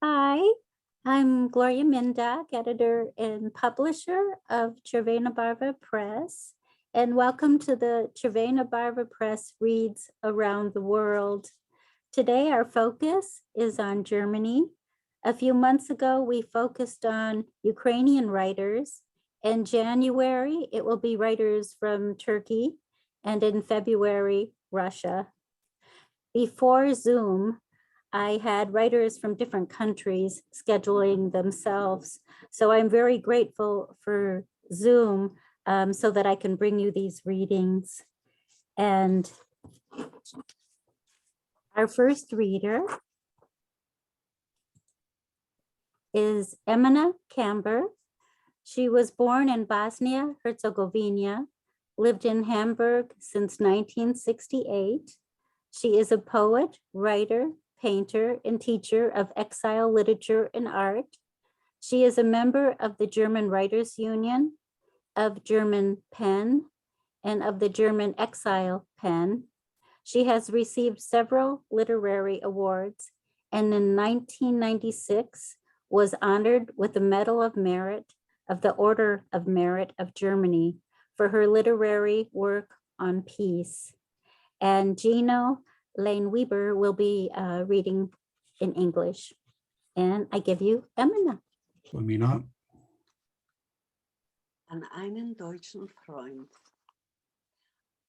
Hi, I'm Gloria Mindak, editor and publisher of Cervena Barva Press, and welcome to the Cervena Barva Press Reads Around the World. Today, our focus is on Germany. A few months ago, we focused on Ukrainian writers. In January, it will be writers from Turkey, and in February, Russia. Before Zoom, I had writers from different countries scheduling themselves. So I'm very grateful for Zoom so that I can bring you these readings. And our first reader is Emina Čabaravdić-Kamber. She was born in Bosnia-Herzegovina, lived in Hamburg since 1968. She is a poet, writer, painter, and teacher of exile literature and art. She is a member of the German Writers Union, of German P.E.N, and of the German Exile P.E.N. She has received several literary awards, and in 1996 was honored with the Medal of Merit of the Order of Merit of Germany for her literary work on peace. And Gino Leineweber will be reading in English. And I give you Emina. Emina. An einen deutschen Freund.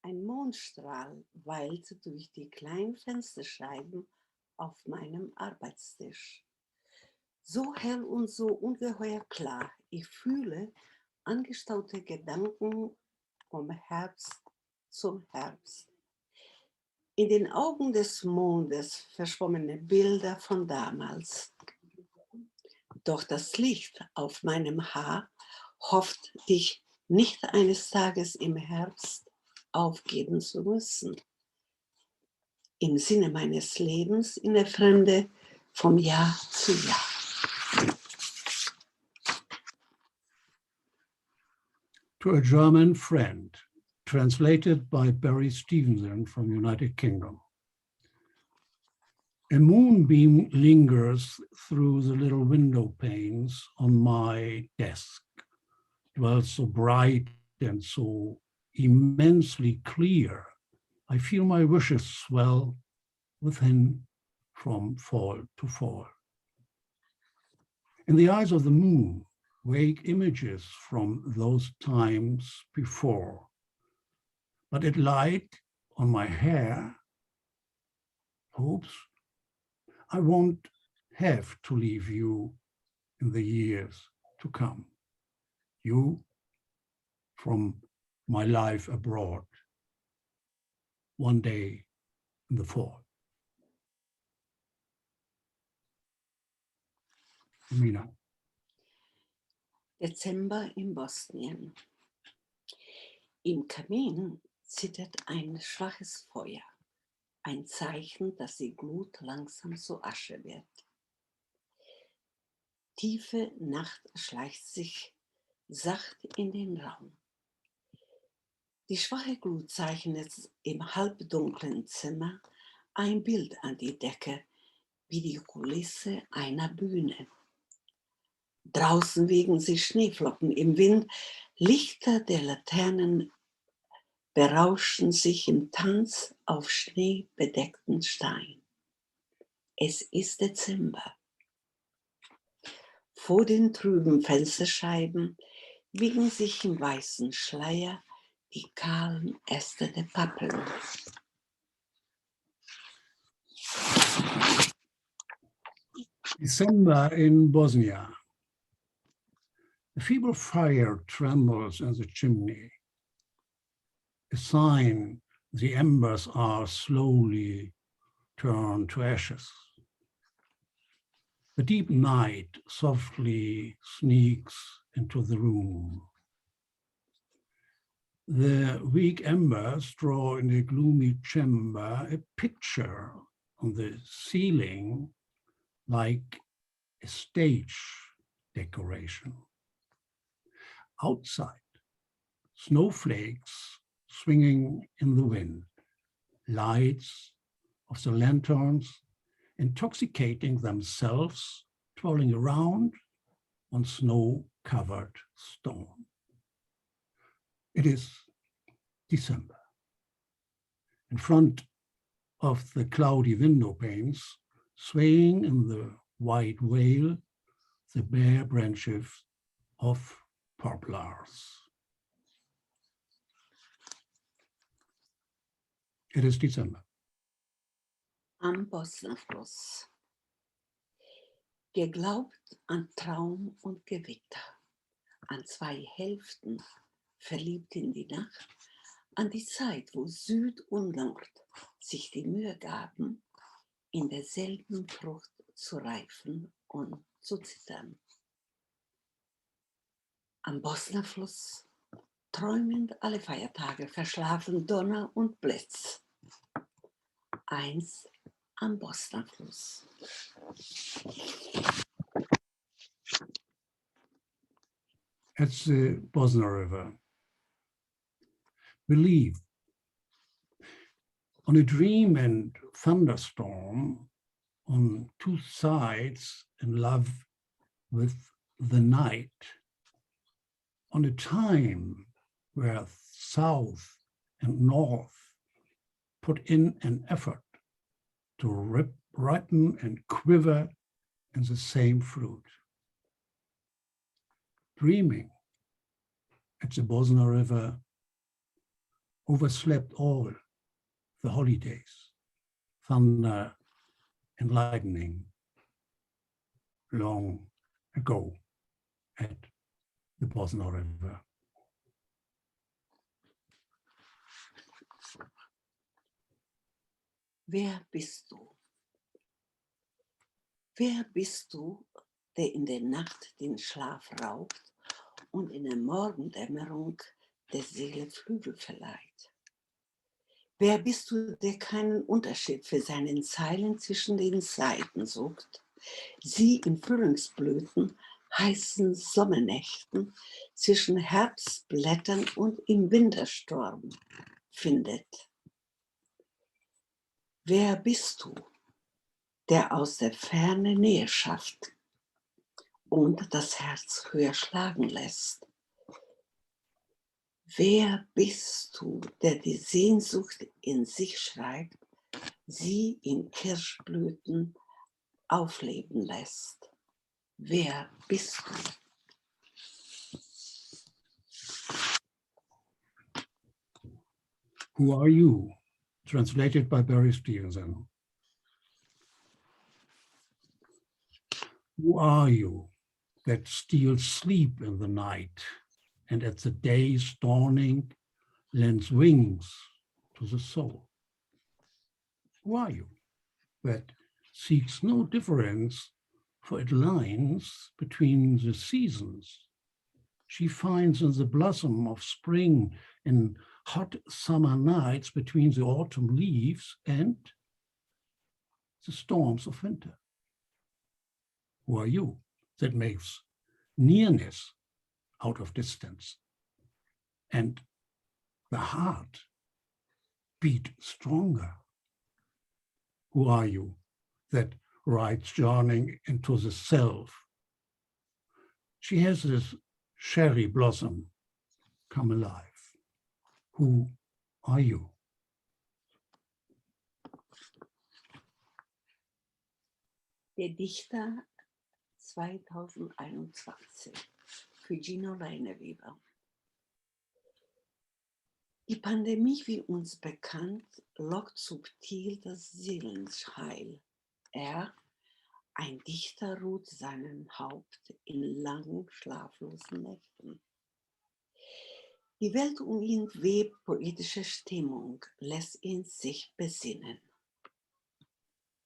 Ein Mondstrahl weilte durch die kleinen Fensterscheiben auf meinem Arbeitstisch. So hell und so ungeheuer klar, ich fühle angestaute Gedanken vom Herbst zum Herbst. In den Augen des Mondes verschwommene Bilder von damals. Doch das Licht auf meinem Haar hofft, dich nicht eines Tages im Herbst aufgeben zu müssen. Im Sinne meines Lebens in der Fremde vom Jahr zu Jahr. To a German friend, translated by Barry Stevenson from United Kingdom. A moonbeam lingers through the little window panes on my desk, dwells so bright and so immensely clear. I feel my wishes swell within from fall to fall. In the eyes of the moon, vague images from those times before, but at light on my hair, hopes I won't have to leave you in the years to come. You from my life abroad, one day in the fall. Emina. Dezember in Bosnien. Im Kamin zittert ein schwaches Feuer, ein Zeichen, dass die Glut langsam zu Asche wird. Tiefe Nacht schleicht sich sacht in den Raum. Die schwache Glut zeichnet im halbdunklen Zimmer ein Bild an die Decke, wie die Kulisse einer Bühne. Draußen wiegen sich Schneeflocken im Wind, Lichter der Laternen berauschen sich im Tanz auf schneebedeckten Stein. Es ist Dezember. Vor den trüben Fensterscheiben wiegen sich im weißen Schleier die kahlen Äste der Pappeln. December in Bosnia. A feeble fire trembles in the chimney, a sign the embers are slowly turned to ashes. The deep night softly sneaks into the room. The weak embers draw in the gloomy chamber a picture on the ceiling like a stage decoration. Outside, snowflakes swinging in the wind, lights of the lanterns intoxicating themselves trolling around on snow-covered stone. It is December. In front of the cloudy window panes, swaying in the white veil, the bare branches of poplars. It is December. Am Bosnerfluss. Geglaubt an Traum und Gewitter, an zwei Hälften, verliebt in die Nacht, an die Zeit, wo Süd und Nord sich die Mühe gaben, in derselben Frucht zu reifen und zu zittern. Am Bosnerfluss, träumend alle Feiertage, verschlafen Donner und Blitz. Eins am Bosnerfluss. It's the Bosna River. Believe on a dream and thunderstorm, on two sides in love with the night, on a time where south and north put in an effort to ripen and quiver in the same fruit. Dreaming at the Bosna River overslept all the holidays, thunder and lightning long ago at the Bosna River. Wer bist du? Wer bist du, der in der Nacht den Schlaf raubt und in der Morgendämmerung der Seele Flügel verleiht? Wer bist du, der keinen Unterschied für seinen Zeilen zwischen den Seiten sucht, sie in Frühlingsblüten, heißen Sommernächten, zwischen Herbstblättern und im Wintersturm findet? Wer bist du, der aus der Ferne Nähe schafft und das Herz höher schlagen lässt? Wer bist du, der die Sehnsucht in sich schreibt, sie in Kirschblüten aufleben lässt? Wer bist du? Who are you? Translated by Barry Stevenson. Who are you that steals sleep in the night and at the day's dawning lends wings to the soul? Who are you that seeks no difference, for it lines between the seasons? She finds in the blossom of spring, in hot summer nights between the autumn leaves and the storms of winter. Who are you that makes nearness out of distance and the heart beat stronger? Who are you that rides journeying into the self? She has this cherry blossom come alive. Who are you? Der Dichter 2021 für Gino Leineweber. Die Pandemie, wie uns bekannt, lockt subtil das Seelenheil. Ein Dichter, ruht seinen Haupt in langen, schlaflosen Nächten. Die Welt um ihn webt poetische Stimmung, lässt ihn sich besinnen.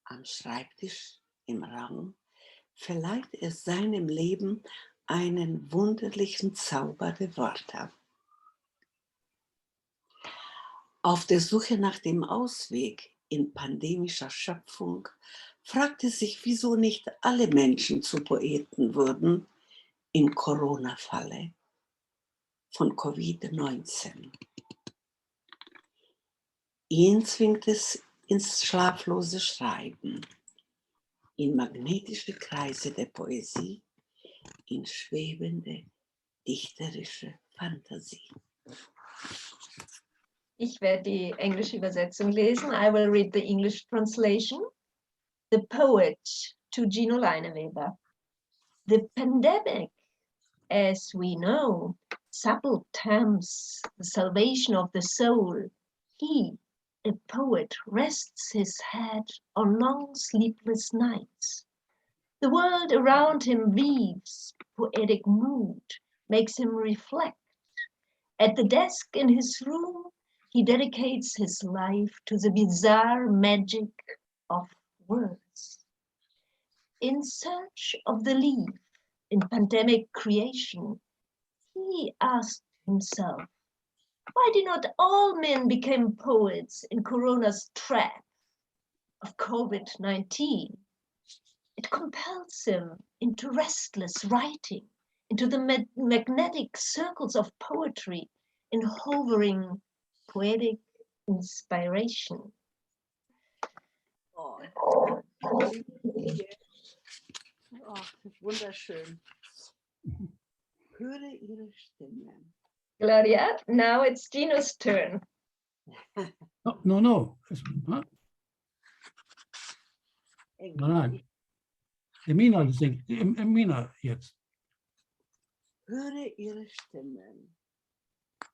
Am Schreibtisch im Raum verleiht er seinem Leben einen wunderlichen Zauber der Worte. Auf der Suche nach dem Ausweg in pandemischer Schöpfung fragte sich, wieso nicht alle Menschen zu Poeten wurden im Corona-Falle von Covid-19. Ihn zwingt es ins schlaflose Schreiben. in magnetische Kreise der Poesie, in schwebende dichterische Fantasie. Ich werde die englische Übersetzung lesen. I will read the English translation. The Poet to Gino Leineweber. The pandemic, as we know, subtle tempts the salvation of the soul. He, a poet, rests his head on long sleepless nights. The world around him weaves poetic mood, makes him reflect. At the desk in his room, he dedicates his life to the bizarre magic of words. In search of the leaf in pandemic creation, he asked himself, why do not all men become poets in Corona's trap of COVID-19? It compels him into restless writing, into the magnetic circles of poetry, in hovering poetic inspiration. Oh, oh, das ist wunderschön. Höre ihre Stimme. Gloria, now it's Gino's turn. No. Huh? Nein. Emina singt. Emina jetzt. Höre ihre Stimmen.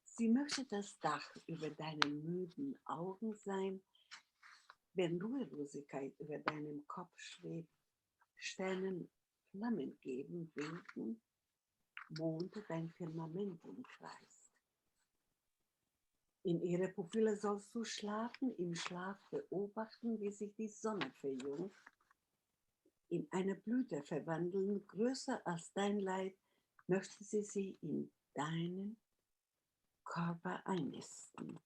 Sie möchte das Dach über deinen müden Augen sein, wenn Ruhelosigkeit über deinem Kopf schwebt, Sternen Flammen geben, winken, Monde dein Firmament umkreist. In ihre Pupille sollst du schlafen, im Schlaf beobachten, wie sich die Sonne verjüngt, in eine Blüte verwandeln, größer als dein Leib, möchte sie in deinen Körper einnisten.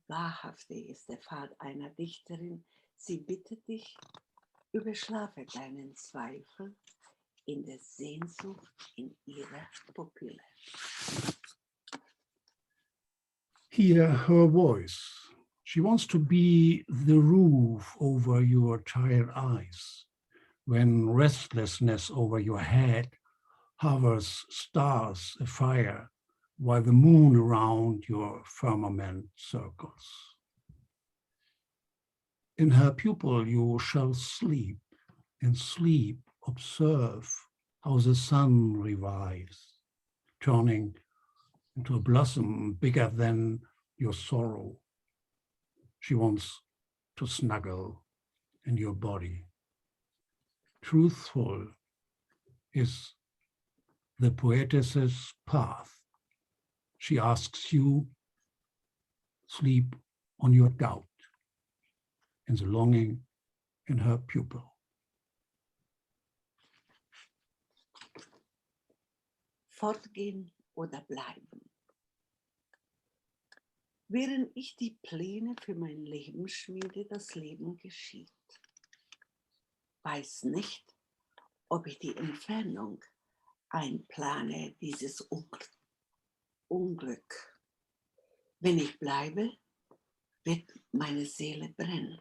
Wahrhaftig ist der Pfad einer Dichterin, sie bittet dich, überschlafe deinen Zweifel in der Sehnsucht in ihrer Pupille. Hear her voice. She wants to be the roof over your tired eyes. When restlessness over your head hovers stars afire, while the moon around your firmament circles. In her pupil you shall sleep, and sleep observe how the sun revives, turning into a blossom bigger than your sorrow. She wants to snuggle in your body. Truthful is the poetess's path. She asks you, sleep on your doubt and the longing in her pupil. Fortgehen oder bleiben. Während ich die Pläne für mein Leben schmiede, das Leben geschieht. Weiß nicht, ob ich die Entfernung einplane, dieses Unglück. Wenn ich bleibe, wird meine Seele brennen.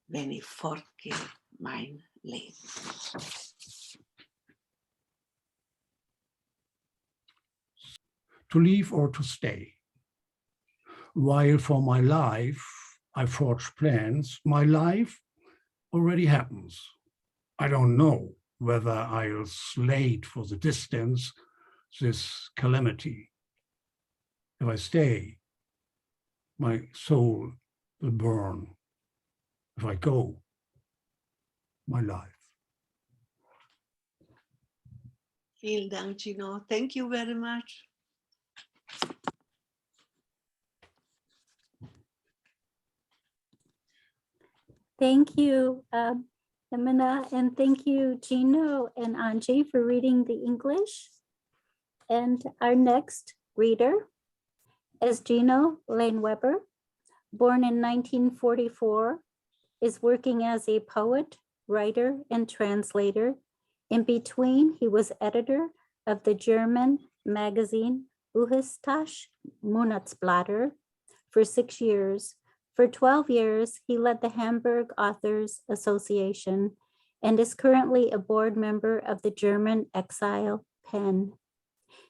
Wenn ich fortgehe, mein Leben. To leave or to stay. While for my life I forge plans, my life already happens. I don't know whether I'll slate for the distance this calamity. If I stay, my soul will burn. If I go, my life. Vielen Dank, Gino. Thank you very much. Thank you, Emina, and thank you, Gino and Antje, for reading the English. And our next reader is Gino Leineweber, born in 1944, is working as a poet, writer, and translator. In between, he was editor of the German magazine Buddhistische Monatsblätter for 6 years, For 12 years, he led the Hamburg Authors Association and is currently a board member of the German Exile P.E.N.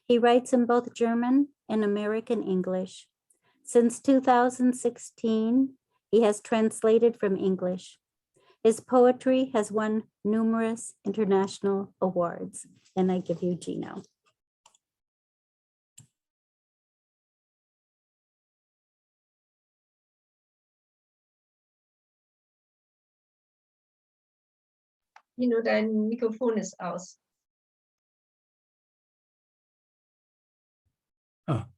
He writes in both German and American English. Since 2016, he has translated from English. His poetry has won numerous international awards. And I give you Gino. Gino, dein Mikrofon ist aus.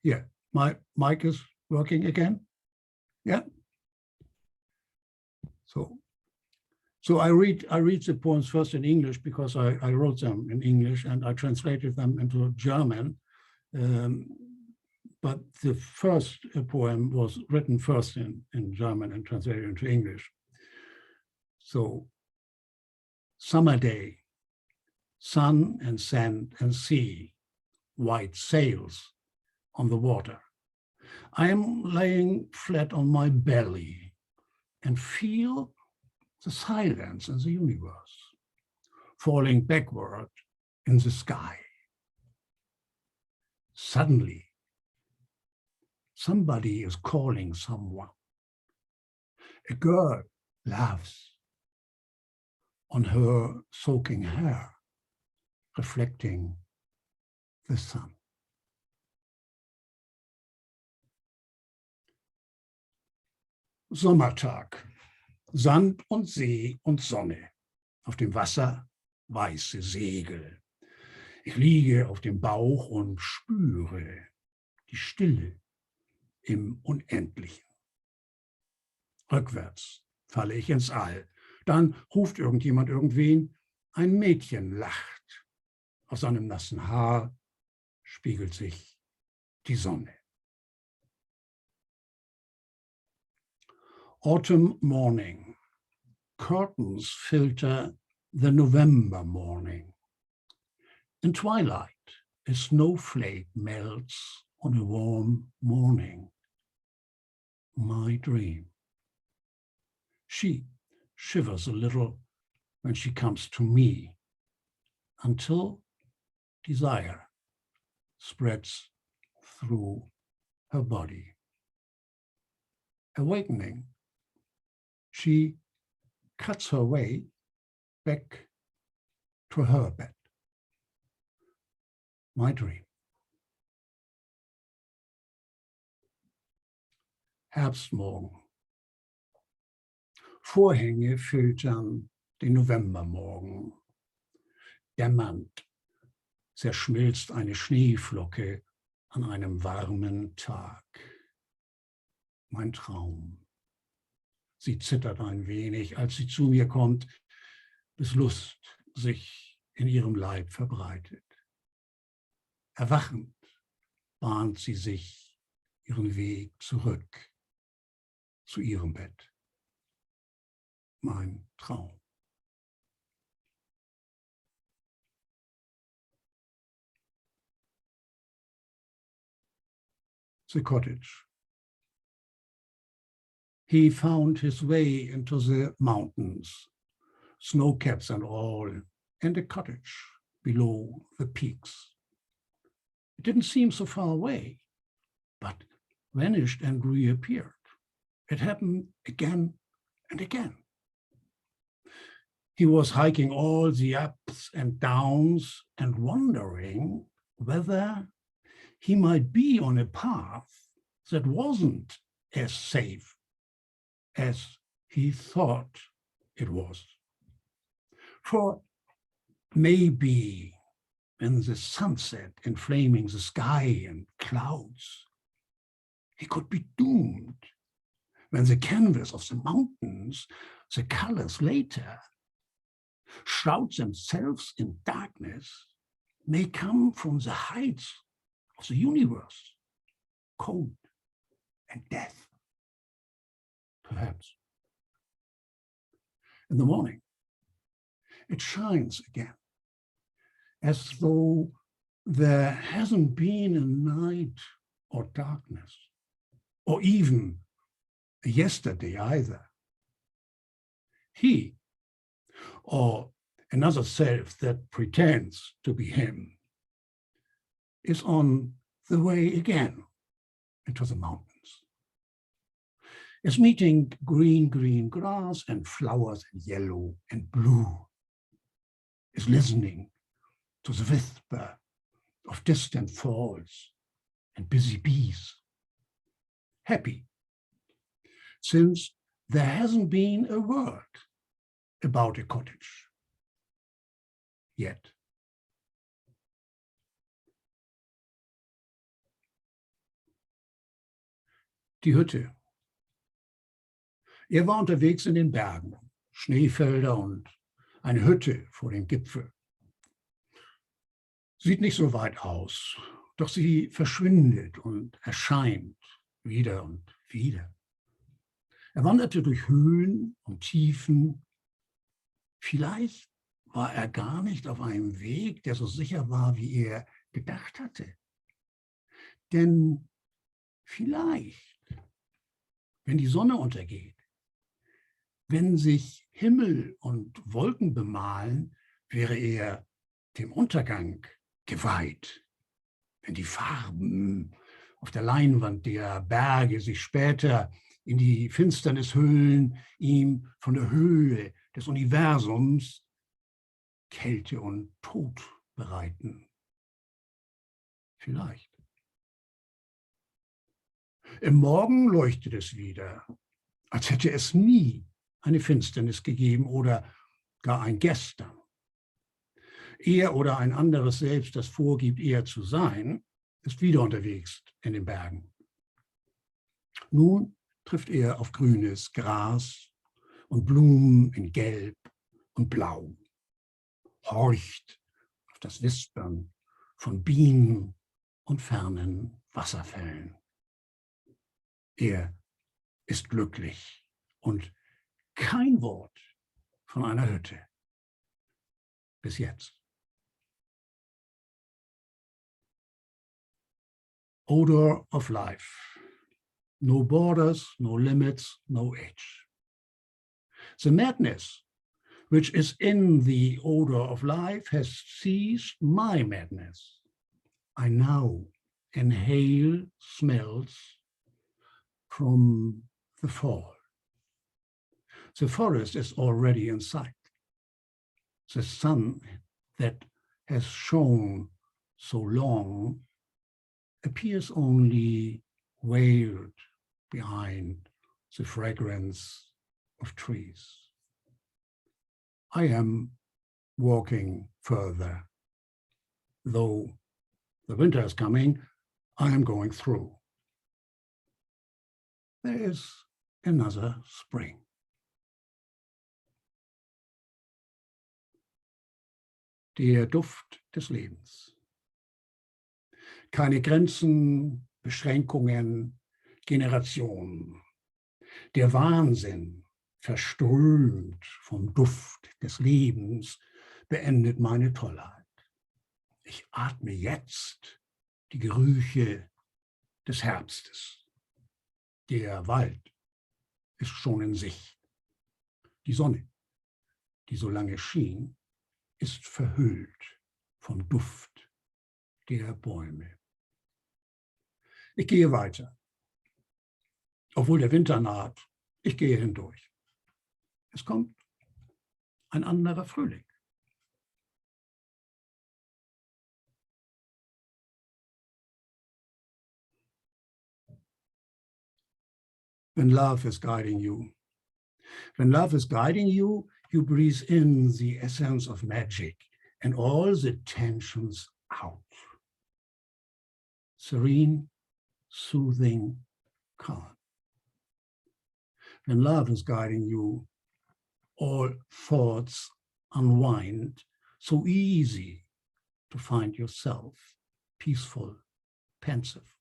Yeah, my mic is working again. Yeah. So I read the poems first in English because I wrote them in English and I translated them into German. But the first poem was written first in German and translated into English. So, summer day, sun and sand and sea, white sails on the water. I am laying flat on my belly and feel the silence in the universe, falling backward in the sky. Suddenly, somebody is calling someone. A girl laughs on her soaking hair, reflecting the sun. Sommertag, Sand und See und Sonne, auf dem Wasser weiße Segel. Ich liege auf dem Bauch und spüre die Stille im Unendlichen. Rückwärts falle ich ins All. Dann ruft irgendjemand irgendwen, ein Mädchen lacht. Aus seinem nassen Haar spiegelt sich die Sonne. Autumn morning. Curtains filter the November morning. In twilight, a snowflake melts on a warm morning. My dream. She shivers a little when she comes to me, until desire spreads through her body. Awakening, she cuts her way back to her bed. My dream. Herbstmorgen. Vorhänge filtern den Novembermorgen. Dämmernd zerschmilzt eine Schneeflocke an einem warmen Tag. Mein Traum. Sie zittert ein wenig, als sie zu mir kommt, bis Lust sich in ihrem Leib verbreitet. Erwachend bahnt sie sich ihren Weg zurück zu ihrem Bett. Mein Traum. The cottage. He found his way into the mountains, snowcaps and all, and a cottage below the peaks. It didn't seem so far away, but vanished and reappeared. It happened again and again. He was hiking all the ups and downs and wondering whether he might be on a path that wasn't as safe as he thought it was. For maybe when the sunset inflaming the sky and clouds, he could be doomed. When the canvas of the mountains, the colors later, shroud themselves in darkness, may come from the heights of the universe, cold and death, perhaps. In the morning, it shines again, as though there hasn't been a night or darkness, or even a yesterday either. He, or another self that pretends to be him, is on the way again into the mountains. Is meeting green grass and flowers in yellow and blue. Is listening to the whisper of distant falls and busy bees. Happy, since there hasn't been a word about a cottage yet. Die Hütte. Er war unterwegs in den Bergen, Schneefelder und eine Hütte vor dem Gipfel. Sieht nicht so weit aus, doch sie verschwindet und erscheint wieder und wieder. Er wanderte durch Höhen und Tiefen. Vielleicht war er gar nicht auf einem Weg, der so sicher war, wie er gedacht hatte. Denn vielleicht, wenn die Sonne untergeht, wenn sich Himmel und Wolken bemalen, wäre er dem Untergang geweiht. Wenn die Farben auf der Leinwand der Berge sich später in die Finsternis hüllen, ihm von der Höhe des Universums Kälte und Tod bereiten. Vielleicht. Im Morgen leuchtet es wieder, als hätte es nie eine Finsternis gegeben oder gar ein Gestern. Er oder ein anderes Selbst, das vorgibt, er zu sein, ist wieder unterwegs in den Bergen. Nun trifft er auf grünes Gras und Blumen in Gelb und Blau, horcht auf das Wispern von Bienen und fernen Wasserfällen. Er ist glücklich und kein Wort von einer Hütte. Bis jetzt. Odor of life. No borders, no limits, no age. The madness which is in the odor of life has seized my madness. I now inhale smells from the fall. The forest is already in sight. The sun that has shone so long appears only veiled behind the fragrance of trees. I am walking further. Though the winter is coming, I am going through. There is another spring. Der Duft des Lebens. Keine Grenzen, Beschränkungen, Generationen. Der Wahnsinn, verströmt vom Duft des Lebens, beendet meine Tollheit. Ich atme jetzt die Gerüche des Herbstes. Der Wald ist schon in Sicht. Die Sonne, die so lange schien, ist verhüllt vom Duft der Bäume. Ich gehe weiter. Obwohl der Winter naht, ich gehe hindurch. Es kommt ein anderer Frühling. When love is guiding you. When love is guiding you, you breathe in the essence of magic and all the tensions out. Serene, soothing, calm. When love is guiding you, all thoughts unwind, so easy to find yourself peaceful, pensive,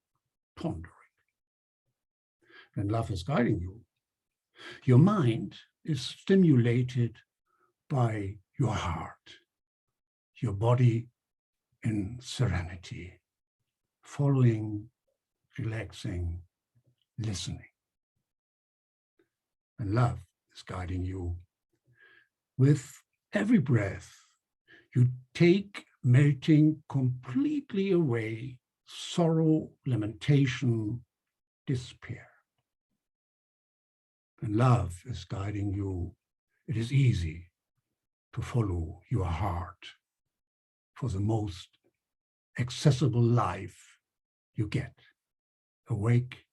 pondering. When love is guiding you, your mind is stimulated by your heart, your body in serenity, following, relaxing, listening. and love is guiding you. With every breath, you take melting completely away sorrow, lamentation, despair. When love is guiding you, it is easy to follow your heart for the most accessible life you get. Awake,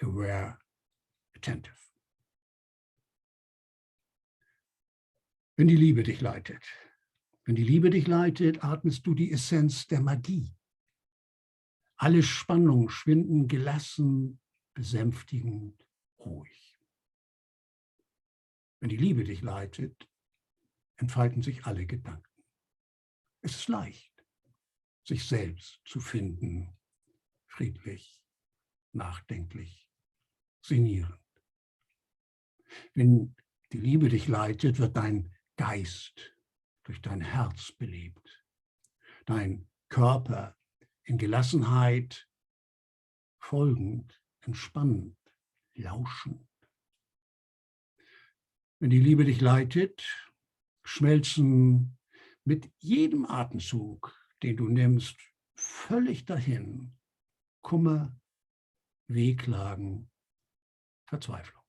aware, attentive. Wenn die Liebe dich leitet. Wenn die Liebe dich leitet, atmest du die Essenz der Magie. Alle Spannungen schwinden gelassen, besänftigend, ruhig. Wenn die Liebe dich leitet, entfalten sich alle Gedanken. Es ist leicht, sich selbst zu finden, friedlich, nachdenklich, sinnierend. Wenn die Liebe dich leitet, wird dein Geist durch dein Herz belebt, dein Körper in Gelassenheit, folgend, entspannend, lauschend. Wenn die Liebe dich leitet, schmelzen mit jedem Atemzug, den du nimmst, völlig dahin Kummer, Wehklagen, Verzweiflung.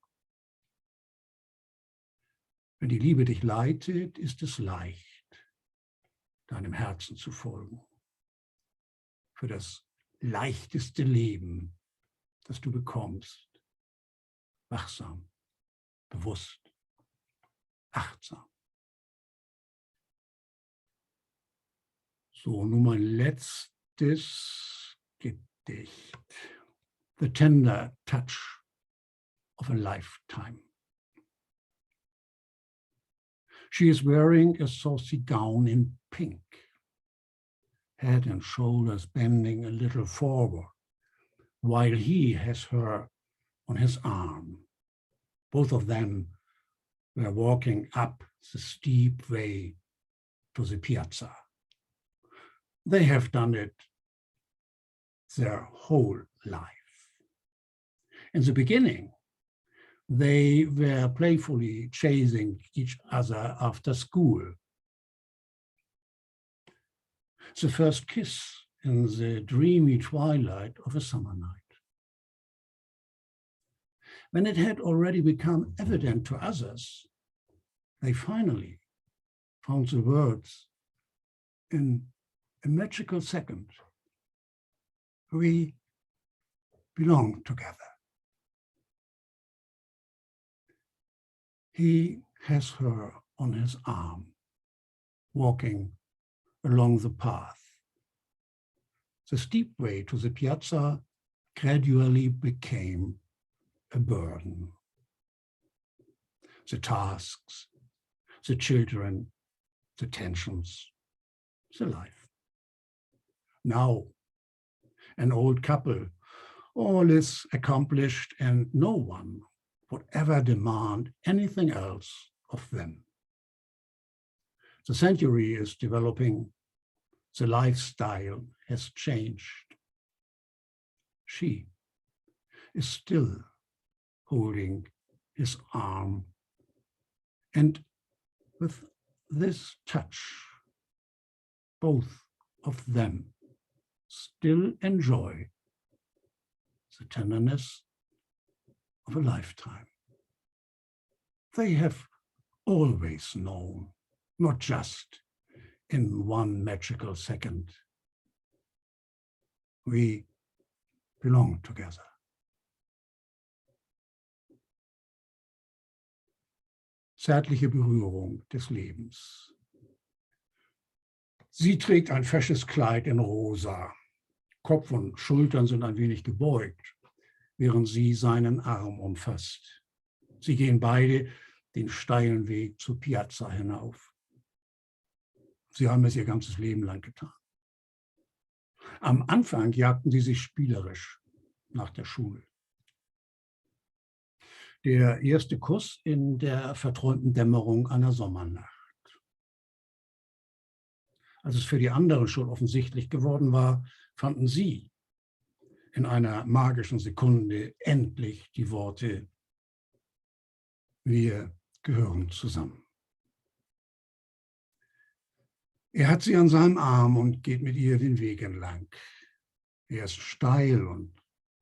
Wenn die Liebe dich leitet, ist es leicht, deinem Herzen zu folgen. Für das leichteste Leben, das du bekommst. Wachsam, bewusst, achtsam. So, nun mein letztes Gedicht. The Tender Touch of a Lifetime. She is wearing a saucy gown in pink, head and shoulders bending a little forward, while he has her on his arm. Both of them were walking up the steep way to the piazza. They have done it their whole life. In the beginning, they were playfully chasing each other after school. The first kiss in the dreamy twilight of a summer night. When it had already become evident to others, they finally found the words in a magical second. We belong together. He has her on his arm, walking along the path. The steep way to the piazza gradually became a burden. The tasks, the children, the tensions, the life. Now, an old couple, all is accomplished and no one would ever demand anything else of them. The century is developing, the lifestyle has changed. She is still holding his arm, and with this touch, both of them still enjoy the tenderness of a lifetime. They have always known, not just in one magical second. We belong together. Zärtliche Berührung des Lebens. Sie trägt ein fesches Kleid in rosa. Kopf und Schultern sind ein wenig gebeugt, während sie seinen Arm umfasst. Sie gehen beide den steilen Weg zur Piazza hinauf. Sie haben es ihr ganzes Leben lang getan. Am Anfang jagten sie sich spielerisch nach der Schule. Der erste Kuss in der verträumten Dämmerung einer Sommernacht. Als es für die anderen schon offensichtlich geworden war, fanden sie in einer magischen Sekunde endlich die Worte: Wir gehören zusammen. Er hat sie an seinem Arm und geht mit ihr den Weg entlang. Er ist steil und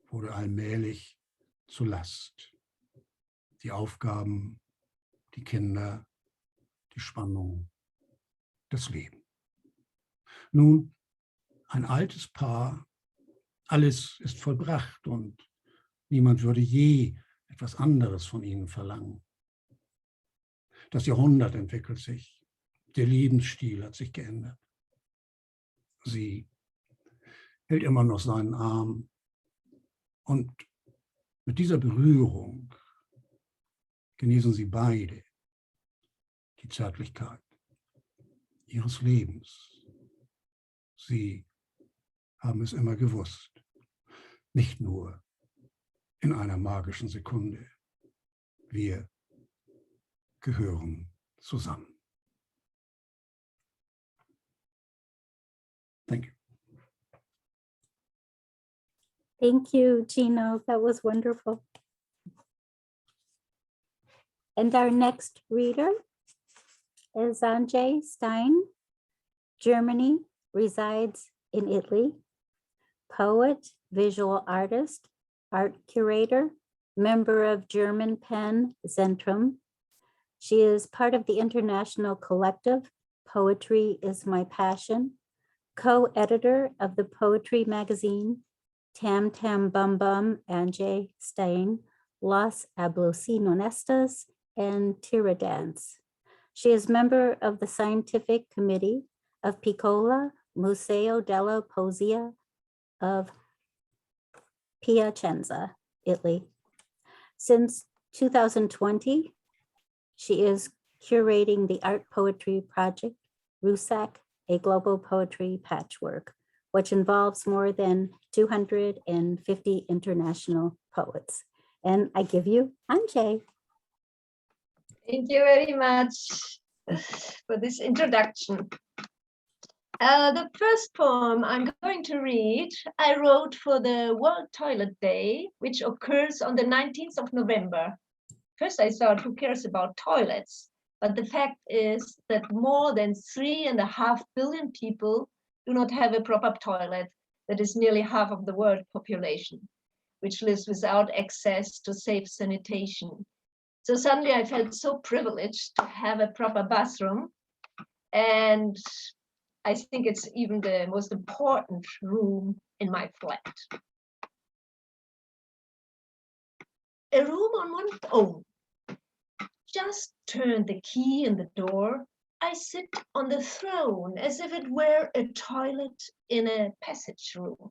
wurde allmählich zur Last. Die Aufgaben, die Kinder, die Spannung, das Leben. Nun, ein altes Paar, alles ist vollbracht und niemand würde je etwas anderes von ihnen verlangen. Das Jahrhundert entwickelt sich, der Lebensstil hat sich geändert. Sie hält immer noch seinen Arm und mit dieser Berührung genießen sie beide die Zärtlichkeit ihres Lebens. Sie haben es immer gewusst, nicht nur in einer magischen Sekunde. Wir gehören zusammen. Thank you. Thank you, Gino. That was wonderful. And our next reader is Sanjay Stein, Germany, resides in Italy, poet, visual artist, art curator, member of German P.E.N. Zentrum. She is part of the international collective Poetry is My Passion, co-editor of the poetry magazine Tam Tam Bum Bum, Antje Stehn, Los Ablucionistas, and Tiradance. She is member of the scientific committee of Piccola Museo della Poesia of Piacenza, Italy. Since 2020, she is curating the art poetry project, Rusak, a global poetry patchwork, which involves more than 250 international poets. And I give you Antje. Thank you very much for this introduction. The first poem I'm going to read, I wrote for the World Toilet Day, which occurs on the 19th of November. First I thought, who cares about toilets? But the fact is that more than 3.5 billion people do not have a proper toilet. That is nearly half of the world population, which lives without access to safe sanitation. So suddenly I felt so privileged to have a proper bathroom. And I think it's even the most important room in my flat. A room on one's own. Just turn the key in the door. I sit on the throne as if it were a toilet in a passage room.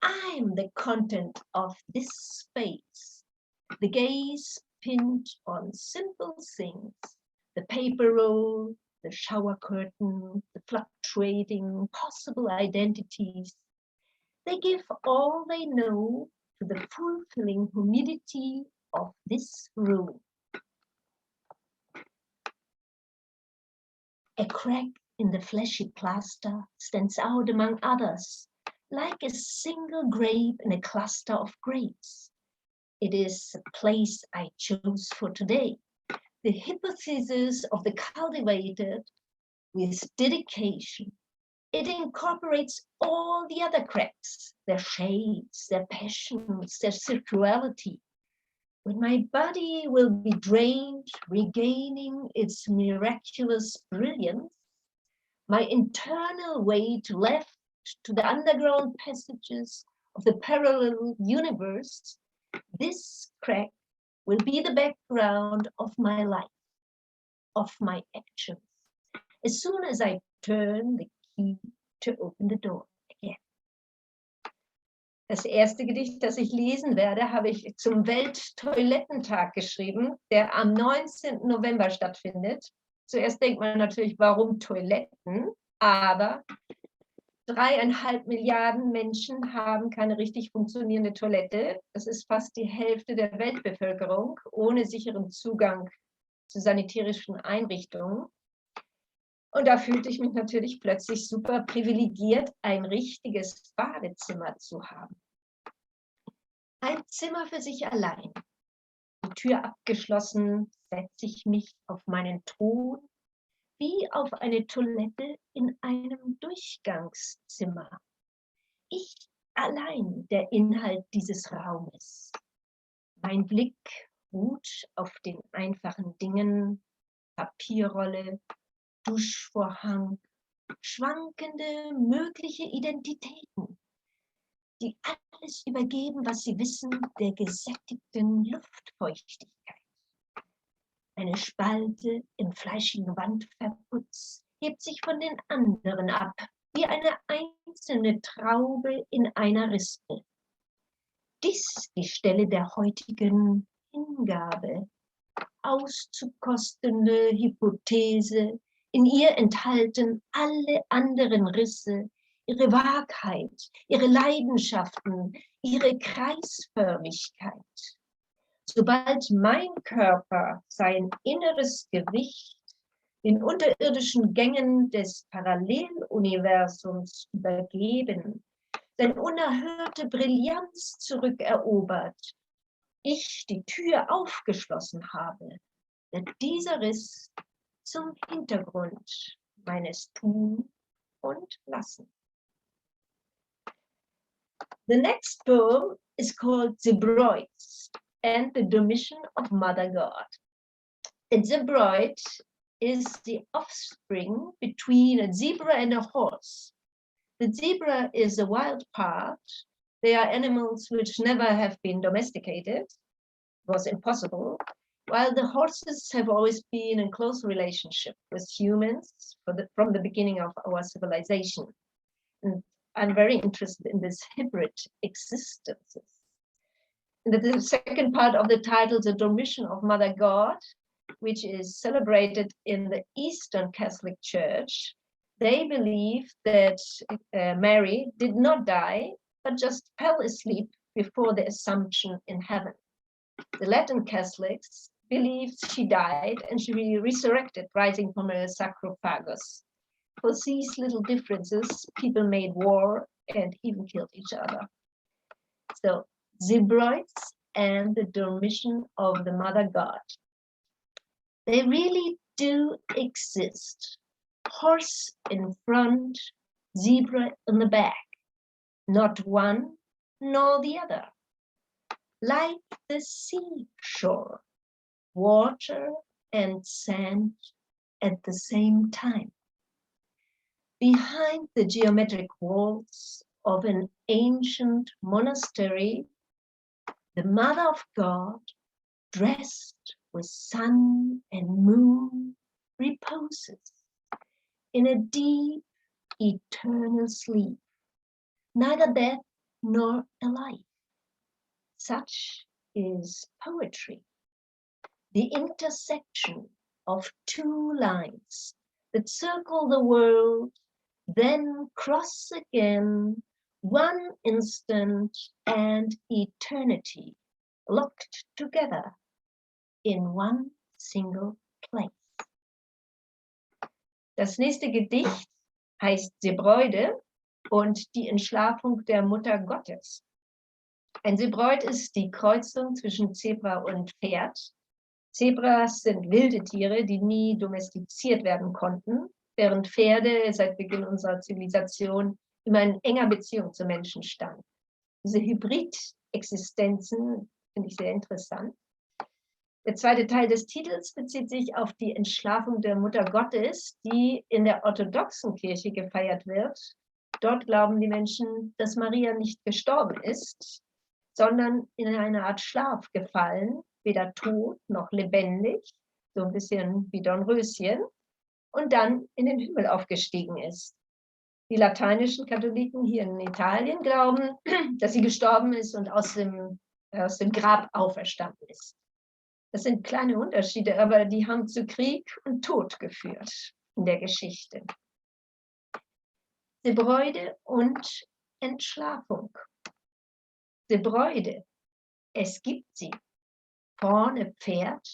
I'm the content of this space. The gaze pinned on simple things. The paper roll, the shower curtain, the fluctuating possible identities. They give all they know to the fulfilling humidity of this room. A crack in the fleshy plaster stands out among others, like a single grape in a cluster of grapes. It is a place I chose for today. The hypothesis of the cultivated with dedication. It incorporates all the other cracks, their shades, their passions, their sexuality. When my body will be drained, regaining its miraculous brilliance, my internal weight left to the underground passages of the parallel universe, this crack will be the background of my life, of my actions, as soon as I turn the key to open the door again. Das erste Gedicht, das ich lesen werde, habe ich zum Welttoilettentag geschrieben, der am 19. November stattfindet. Zuerst denkt man natürlich, warum Toiletten? Aber 3,5 Milliarden Menschen haben keine richtig funktionierende Toilette. Das ist fast die Hälfte der Weltbevölkerung ohne sicheren Zugang zu sanitärischen Einrichtungen. Und da fühlte ich mich natürlich plötzlich super privilegiert, ein richtiges Badezimmer zu haben. Ein Zimmer für sich allein. Tür abgeschlossen, setze ich mich auf meinen Thron, wie auf eine Toilette in einem Durchgangszimmer. Ich allein der Inhalt dieses Raumes. Mein Blick ruht auf den einfachen Dingen, Papierrolle, Duschvorhang, schwankende mögliche Identitäten, die alles übergeben, was sie wissen, der gesättigten Luftfeuchtigkeit. Eine Spalte im fleischigen Wandverputz hebt sich von den anderen ab, wie eine einzelne Traube in einer Rispe. Dies die Stelle der heutigen Hingabe, auszukostende Hypothese, in ihr enthalten alle anderen Risse, ihre Wahrheit, ihre Leidenschaften, ihre Kreisförmigkeit. Sobald mein Körper sein inneres Gewicht den unterirdischen Gängen des Paralleluniversums übergeben, seine unerhörte Brillanz zurückerobert, ich die Tür aufgeschlossen habe, wird dieser Riss zum Hintergrund meines Tun und Lassen. The next poem is called Zebroids and the Domition of Mother God. A zebroid is the offspring between a zebra and a horse. The zebra is a wild part. They are animals which never have been domesticated. It was impossible. While the horses have always been in close relationship with humans from the beginning of our civilization. And I'm very interested in this hybrid existences. And the second part of the title, the Domition of Mother God, which is celebrated in the Eastern Catholic Church, they believe that Mary did not die, but just fell asleep before the Assumption in heaven. The Latin Catholics believe she died and she resurrected, rising from a sarcophagus. For these little differences, people made war and even killed each other. So, zebroids and the Domition of the Mother God. They really do exist. Horse in front, zebra in the back. Not one nor the other. Like the seashore, water and sand at the same time. Behind the geometric walls of an ancient monastery, the Mother of God, dressed with sun and moon, reposes in a deep, eternal sleep, neither dead nor alive. Such is poetry, the intersection of two lines that circle the world, then cross again, one instant and eternity, locked together in one single place. Das nächste Gedicht heißt Zebroide und die Entschlafung der Mutter Gottes. Ein Zebroid ist die Kreuzung zwischen Zebra und Pferd. Zebras sind wilde Tiere, die nie domestiziert werden konnten, während Pferde seit Beginn unserer Zivilisation immer in enger Beziehung zu Menschen standen. Diese Hybrid-Existenzen finde ich sehr interessant. Der zweite Teil des Titels bezieht sich auf die Entschlafung der Mutter Gottes, die in der orthodoxen Kirche gefeiert wird. Dort glauben die Menschen, dass Maria nicht gestorben ist, sondern in eine Art Schlaf gefallen, weder tot noch lebendig, so ein bisschen wie Dornröschen, und dann in den Himmel aufgestiegen ist. Die lateinischen Katholiken hier in Italien glauben, dass sie gestorben ist und aus dem Grab auferstanden ist. Das sind kleine Unterschiede, aber die haben zu Krieg und Tod geführt in der Geschichte. Zebroide und Entschlafung. Zebroide, es gibt sie. Vorne Pferd,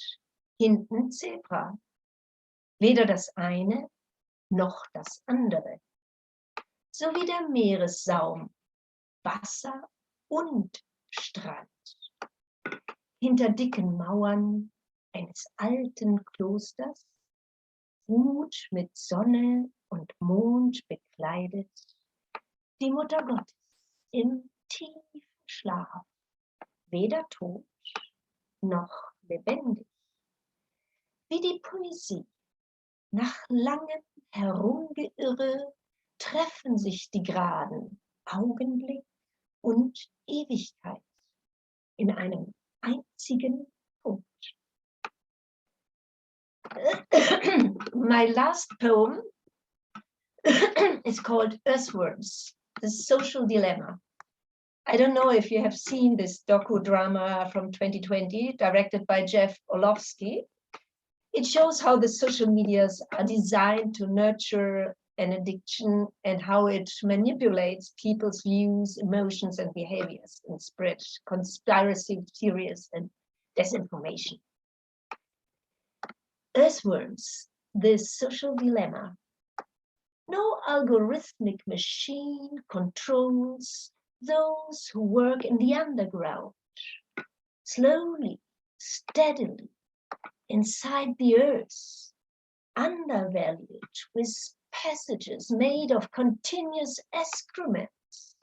hinten Zebra. Weder das eine noch das andere. So wie der Meeressaum, Wasser und Strand. hinter dicken Mauern eines alten Klosters, gut mit Sonne und Mond bekleidet, die Mutter Gottes im tiefen Schlaf, weder tot noch lebendig. Wie die Poesie, nach langem Herumgeirre treffen sich die Geraden Augenblick und Ewigkeit in einem einzigen Punkt. My last poem is called Earthworms, The Social Dilemma. I don't know if you have seen this docudrama from 2020, directed by Jeff Orlovsky. It shows how the social medias are designed to nurture an addiction and how it manipulates people's views, emotions, and behaviors and spread conspiracy theories and disinformation. Earthworms, The Social Dilemma. No algorithmic machine controls those who work in the underground, slowly, steadily, inside the earth, undervalued with passages made of continuous excrements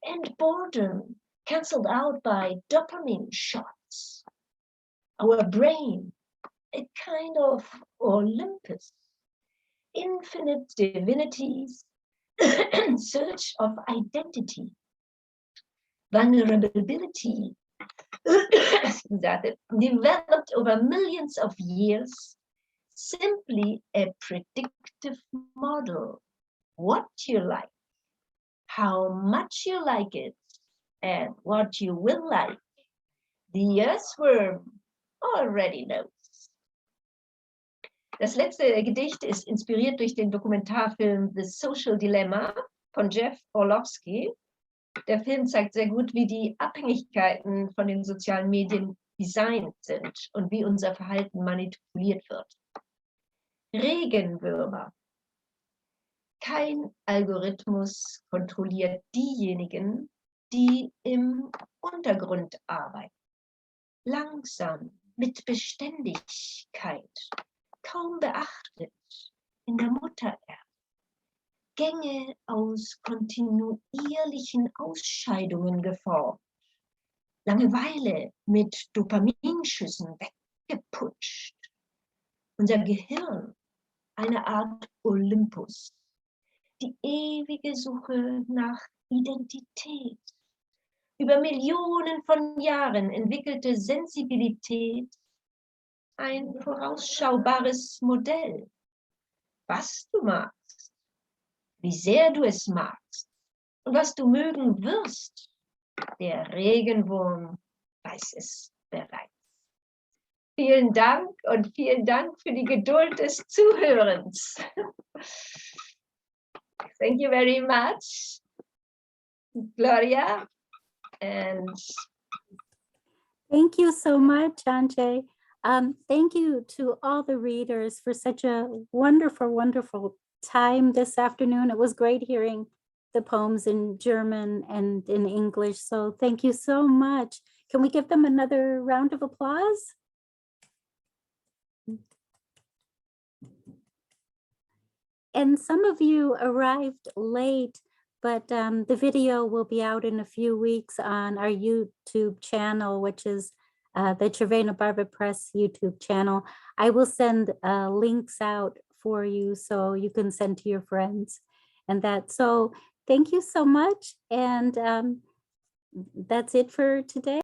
and boredom cancelled out by dopamine shots. Our brain, a kind of Olympus, infinite divinities, search of identity, vulnerability, developed over millions of years, simply a predictive model. What you like, how much you like it, and what you will like, the earthworm already knows. Das letzte Gedicht ist inspiriert durch den Dokumentarfilm The Social Dilemma von Jeff Orlovsky. Der Film zeigt sehr gut, wie die Abhängigkeiten von den sozialen Medien designt sind und wie unser Verhalten manipuliert wird. Regenwürmer. Kein Algorithmus kontrolliert diejenigen, die im Untergrund arbeiten. Langsam, mit Beständigkeit, kaum beachtet in der Mutter Erde. Gänge aus kontinuierlichen Ausscheidungen geformt. Langeweile mit Dopaminschüssen weggeputscht. Unser Gehirn, eine Art Olympus. Die ewige Suche nach Identität. Über Millionen von Jahren entwickelte Sensibilität, ein vorausschaubares Modell. Was du magst, wie sehr du es magst und was du mögen wirst, der Regenwurm weiß es bereits. Vielen Dank und vielen Dank für die Geduld des Zuhörens. Thank you very much, Gloria. And Thank you so much, Sanjay. Thank you to all the readers for such a wonderful, wonderful time this afternoon. It was great hearing the poems in German and in English. So thank you so much. Can we give them another round of applause? And some of you arrived late, but the video will be out in a few weeks on our YouTube channel, which is the Cervena Barva Press YouTube channel. I will send links out for you so you can send to your friends and that. So thank you so much. And that's it for today.